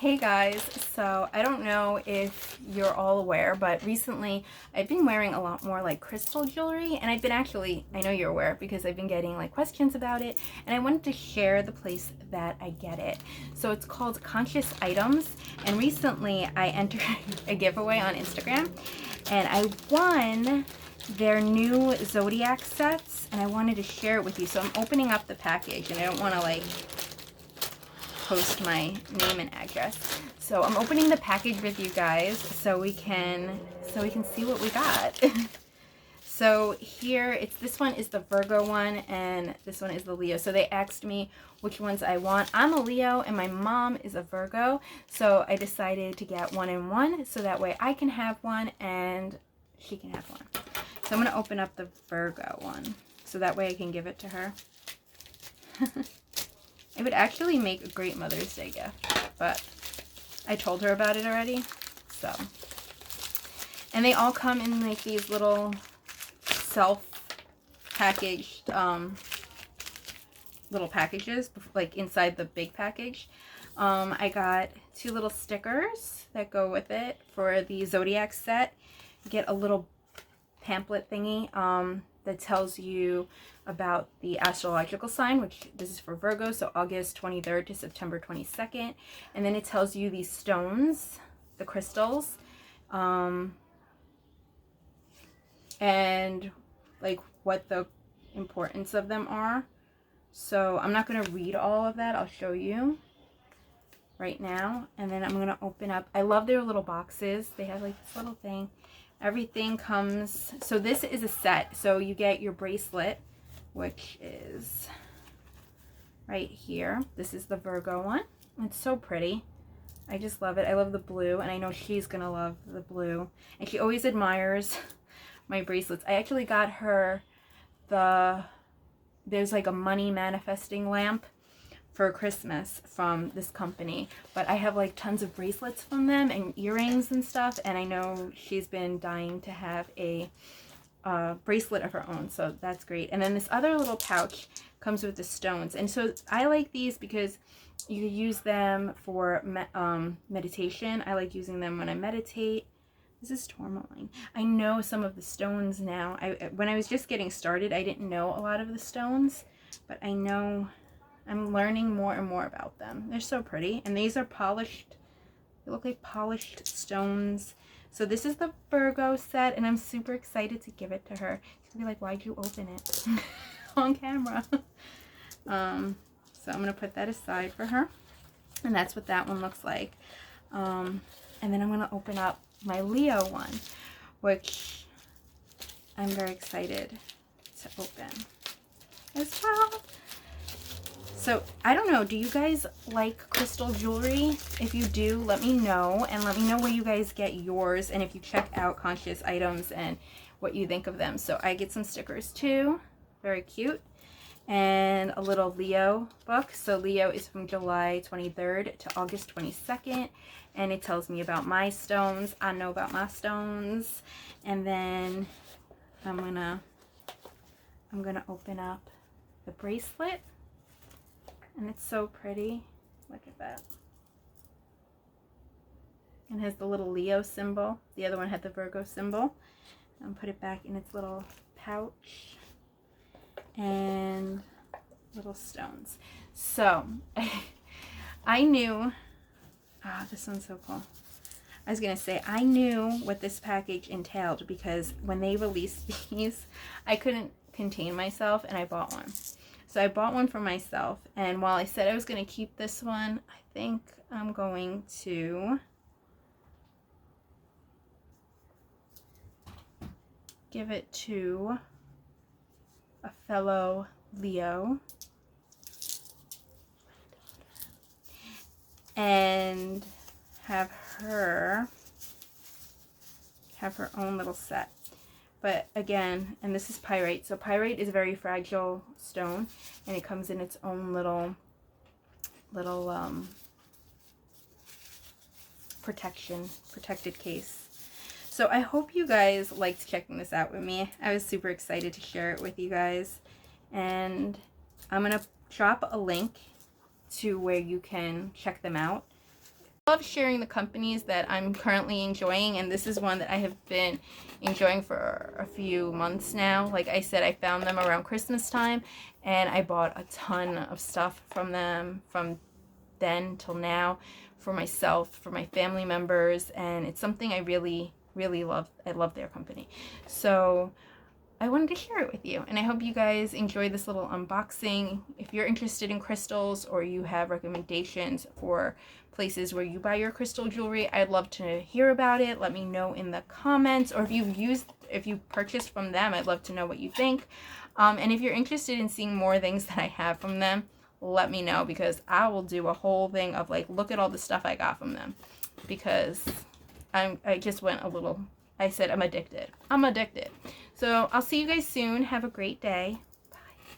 Hey guys, so I don't know if you're all aware, but recently I've been wearing a lot more like crystal jewelry, and I've been I know you're aware because I've been getting like questions about it, and I wanted to share the place that I get it. So it's called Conscious Items, and recently I entered a giveaway on Instagram and I won their new zodiac sets, and I wanted to share it with you. So I'm opening up the package, and I don't want to like post my name and address. So I'm opening the package with you guys so we can see what we got. So here this one is the Virgo one and this one is the Leo. So they asked me which ones I want. I'm a Leo and my mom is a Virgo. So I decided to get one and one so that way I can have one and she can have one. So I'm going to open up the Virgo one so that way I can give it to her. It would actually make a great Mother's Day gift, but I told her about it already, so. And they all come in like these little self-packaged little packages, like inside the big package. I got 2 little stickers that go with it for the Zodiac set. You get a little pamphlet thingy that tells you about the astrological sign, which this is for Virgo, so August 23rd to September 22nd. And then it tells you these stones, the crystals, and like what the importance of them are. So I'm not going to read all of that. I'll show you right now. And then I'm going to open up. I love their little boxes. They have like this little thing. Everything comes, so this is a set. So you get your bracelet, which is right here. This is the Virgo one. It's so pretty. I just love it. I love the blue, and I know she's gonna love the blue. And she always admires my bracelets. I actually got her there's like a money manifesting lamp for Christmas from this company, but I have like tons of bracelets from them and earrings and stuff, and I know she's been dying to have a bracelet of her own, so that's great. And then this other little pouch comes with the stones, and so I like these because you use them for meditation. I like using them when I meditate. This is tourmaline. I know some of the stones now. When I was just getting started, I didn't know a lot of the stones, but I know I'm learning more and more about them. They're so pretty, and these are polished. They look like polished stones. So this is the Virgo set, and I'm super excited to give it to her. She's gonna be like, "Why'd you open it on camera?" So I'm gonna put that aside for her, and that's what that one looks like. And then I'm gonna open up my Leo one, which I'm very excited to open as well. So, I don't know, do you guys like crystal jewelry? If you do, let me know, and let me know where you guys get yours, and if you check out Conscious Items and what you think of them. So, I get some stickers too, very cute, and a little Leo book. So, Leo is from July 23rd to August 22nd, and it tells me about my stones. I know about my stones. And then I'm gonna open up the bracelet. And it's so pretty. Look at that. And it has the little Leo symbol. The other one had the Virgo symbol. And put it back in its little pouch. And little stones. So, I knew... this one's so cool. I was going to say, I knew what this package entailed because when they released these, I couldn't contain myself and I bought one. So I bought one for myself, and while I said I was going to keep this one, I think I'm going to give it to a fellow Leo and have her own little set. But again, and this is pyrite. So pyrite is a very fragile stone, and it comes in its own little protected case. So I hope you guys liked checking this out with me. I was super excited to share it with you guys, and I'm gonna drop a link to where you can check them out I love sharing the companies that I'm currently enjoying, and this is one that I have been enjoying for a few months now. Like I said, I found them around Christmas time, and I bought a ton of stuff from them from then till now for myself, for my family members, and it's something I really love. I love their company. So I wanted to share it with you, and I hope you guys enjoy this little unboxing. If you're interested in crystals or you have recommendations for places where you buy your crystal jewelry, I'd love to hear about it. Let me know in the comments, or if you purchased from them, I'd love to know what you think. And if you're interested in seeing more things that I have from them, let me know, because I will do a whole thing of like, look at all the stuff I got from them, because I just went a little, I said I'm addicted. I'm addicted. So I'll see you guys soon. Have a great day.